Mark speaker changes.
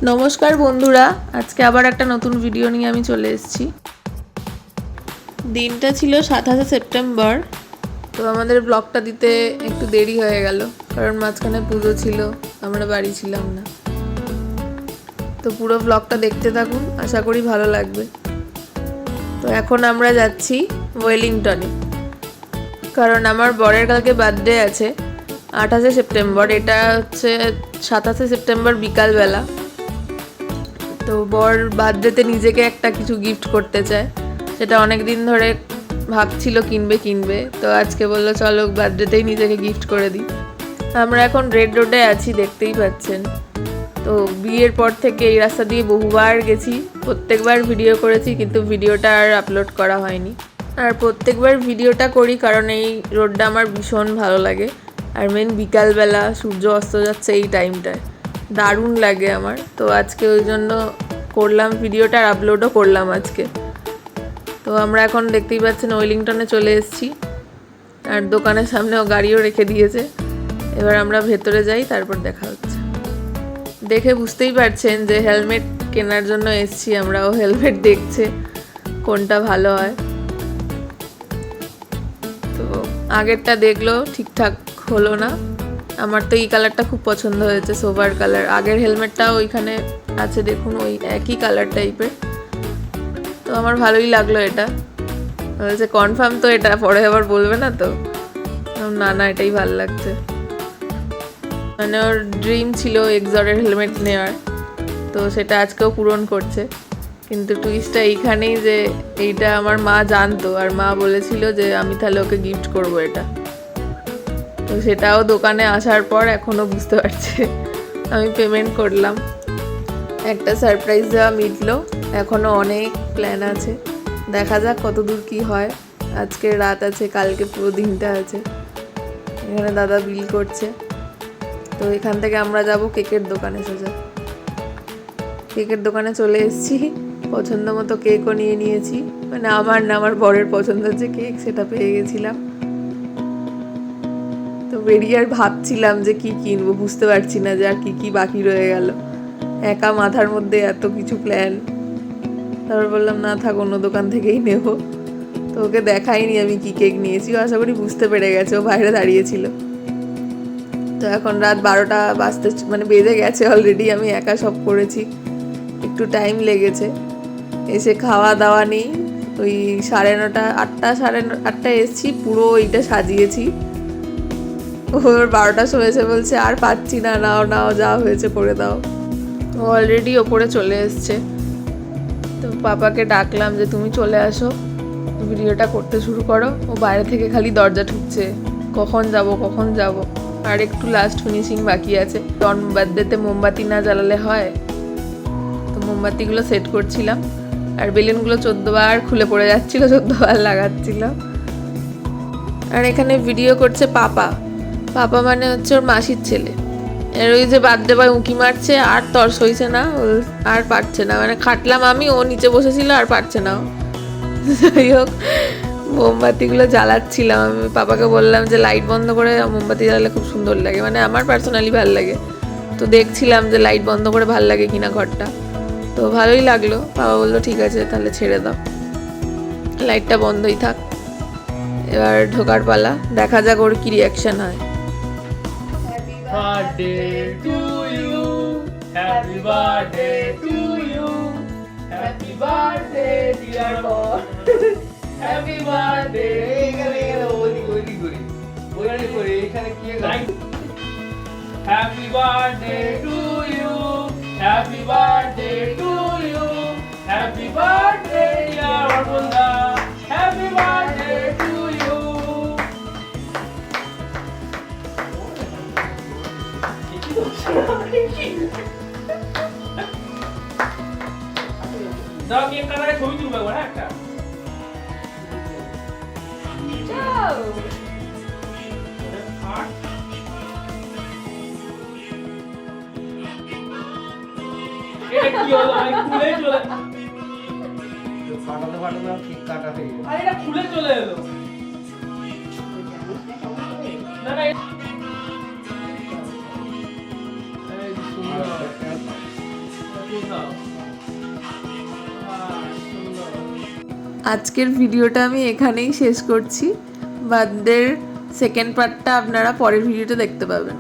Speaker 1: নমস্কার বন্ধুরা, আজকে আবার একটা নতুন ভিডিও নিয়ে আমি চলে এসেছি। দিনটা ছিল 27 সেপ্টেম্বর। তো আমাদের ব্লগটা দিতে একটু দেরি হয়ে গেল, কারণ মাঝখানে পুজো ছিল, আমরা বাড়ি ছিলাম না। তো পুরো ব্লগটা দেখতে থাকুন, আশা করি ভালো লাগবে। তো এখন আমরা যাচ্ছি ওয়েলিংটনে, কারণ আমার বরের কালকে বার্থডে আছে 28 সেপ্টেম্বর। এটা হচ্ছে 27 সেপ্টেম্বর বিকালবেলা। তো বর বার্থডেতে নিজেকে একটা কিছু গিফট করতে চায়, সেটা অনেক দিন ধরে ভাবছিল কিনবে। তো আজকে বললো চলো বার্থডেতেই নিজেকে গিফট করে দিই। আমরা এখন রেড রোডে আছি, দেখতেই পাচ্ছেন। তো বিয়ের পর থেকে এই রাস্তা দিয়ে বহুবার গেছি, প্রত্যেকবার ভিডিও করেছি, কিন্তু ভিডিওটা আর আপলোড করা হয়নি। আর প্রত্যেকবার ভিডিওটা করি কারণ এই রোডটা আমার ভীষণ ভালো লাগে। আর মেন বিকালবেলা সূর্য অস্ত যাচ্ছে এই টাইমটায় দারুণ লাগে আমার। তো আজকে ওই জন্য করলাম ভিডিওটা, আর আপলোডও করলাম আজকে। তো আমরা এখন দেখতেই পাচ্ছেন ওয়েলিংটনে চলে এসেছি, আর দোকানের সামনেও গাড়িও রেখে দিয়েছে। এবার আমরা ভেতরে যাই, তারপর দেখা হচ্ছে। দেখে বুঝতেই পারছেন যে হেলমেট কেনার জন্য এসেছি আমরা। ও হেলমেট দেখছে কোনটা ভালো হয়। তো আগেরটা দেখলো, ঠিকঠাক হলো না। আমার তো এই কালারটা খুব পছন্দ হয়েছে, সোভার কালার। আগের হেলমেটটাও ওইখানে আছে, দেখুন, ওই একই কালার টাইপের। তো আমার ভালোই লাগলো এটা। বলছে কনফার্ম তো এটা, পরে আবার বলবে না তো। না, এটাই ভালো লাগছে। মানে ওর ড্রিম ছিল এক্সরের হেলমেট নেওয়ার, তো সেটা আজকেও পূরণ করছে। কিন্তু টুইস্টটা এইখানেই যে এইটা আমার মা জানতো, আর মা বলেছিল যে আমি তাহলে ওকে গিফট করবো এটা। তো সেটাও দোকানে আসার পর এখনও বুঝতে পারছে। আমি পেমেন্ট করলাম, একটা সারপ্রাইজ দেওয়া মিটলো। এখনও অনেক প্ল্যান আছে, দেখা যাক কত দূর কী হয়। আজকে রাত আছে, কালকে পুরো দিনটা আছে। এখানে দাদা বিল করছে। তো এখান থেকে আমরা যাব কেকের দোকানে সোজা। কেকের দোকানে চলে এসেছি, পছন্দ মতো কেকও নিয়ে নিয়েছি। মানে আমার না, আমার বরের পছন্দের যে কেক সেটা পেয়ে গেছিলাম। তো বেরিয়ে আর ভাবছিলাম যে কি কিনবো, বুঝতে পারছি না যে আর কি বাকি রয়ে গেল। একা মাথার মধ্যে এত কিছু প্ল্যান। তারপর বললাম না থাক, অন্য দোকান থেকেই নেব। তো ওকে দেখাইনি আমি কি কেক নিয়েছি, ও আশা করি বুঝতে পেরে গেছে, ও বাইরে দাঁড়িয়েছিল। তো এখন রাত 12টা বাজতে মানে বেজে গেছে অলরেডি। আমি একা সব করেছি, একটু টাইম লেগেছে। এসে খাওয়া দাওয়া নেই, ওই 9:30, 8টা, 8:30 এসেছি, পুরো এইটা সাজিয়েছি। ওর 12টার সময় এসে বলছে আর পাচ্ছি না, নাও যা হয়েছে করে দাও। ও অলরেডি ওপরে চলে এসছে। তো পাপাকে ডাকলাম যে তুমি চলে আসো, ভিডিওটা করতে শুরু করো। ও বাইরে থেকে খালি দরজা ঠুকছে, কখন যাব। আর একটু লাস্ট ফিনিশিং বাকি আছে। বার্থডেতে মোমবাতি না জ্বালালে হয়? তো মোমবাতিগুলো সেট করছিলাম, আর বেলুনগুলো 14 বার খুলে পড়ে যাচ্ছিল, 14 বার লাগাচ্ছিল। আর এখানে ভিডিও করছে পাপা মানে হচ্ছে ওর মাসির ছেলে। এর ওই যে বার্থডে বয় উঁকি মারছে, আর তর সইছে না, আর পারছে না। মানে খাটলাম আমি, ও নিচে বসেছিল, আর পারছে না। যাই হোক, মোমবাতিগুলো জ্বালাচ্ছিলাম। আমি পাপাকে বললাম যে লাইট বন্ধ করে মোমবাতি জ্বালালে খুব সুন্দর লাগে, মানে আমার পার্সোনালি ভালো লাগে। তো দেখছিলাম যে লাইট বন্ধ করে ভাল লাগে কিনা ঘরটা। তো ভালোই লাগলো। বাবা বললো ঠিক আছে তাহলে ছেড়ে দাও, লাইটটা বন্ধই থাক। এবার ঢোকার পালা, দেখা যাক ওর কি রিয়াকশন হয়।
Speaker 2: Birthday to you, happy birthday to you, happy birthday dear boy, happy birthday. Happy birthday to you, happy birthday to you, happy birthday dear Armanda, happy birthday to you. দাও কেক কাটারে ছবি তুলবে বড় একটা। যাও এটা কি হলো? আমি খুলে চলে ফাটাতে কেক কাটা হয়ে গেল। আরে এটা খুলে চলে এলো। না দাও। সুন্দর।
Speaker 1: আজকের ভিডিওটা আমি এখানেই শেষ করছি। বার্থডের সেকেন্ড পার্টটা আপনারা পরের ভিডিওতে দেখতে পাবেন।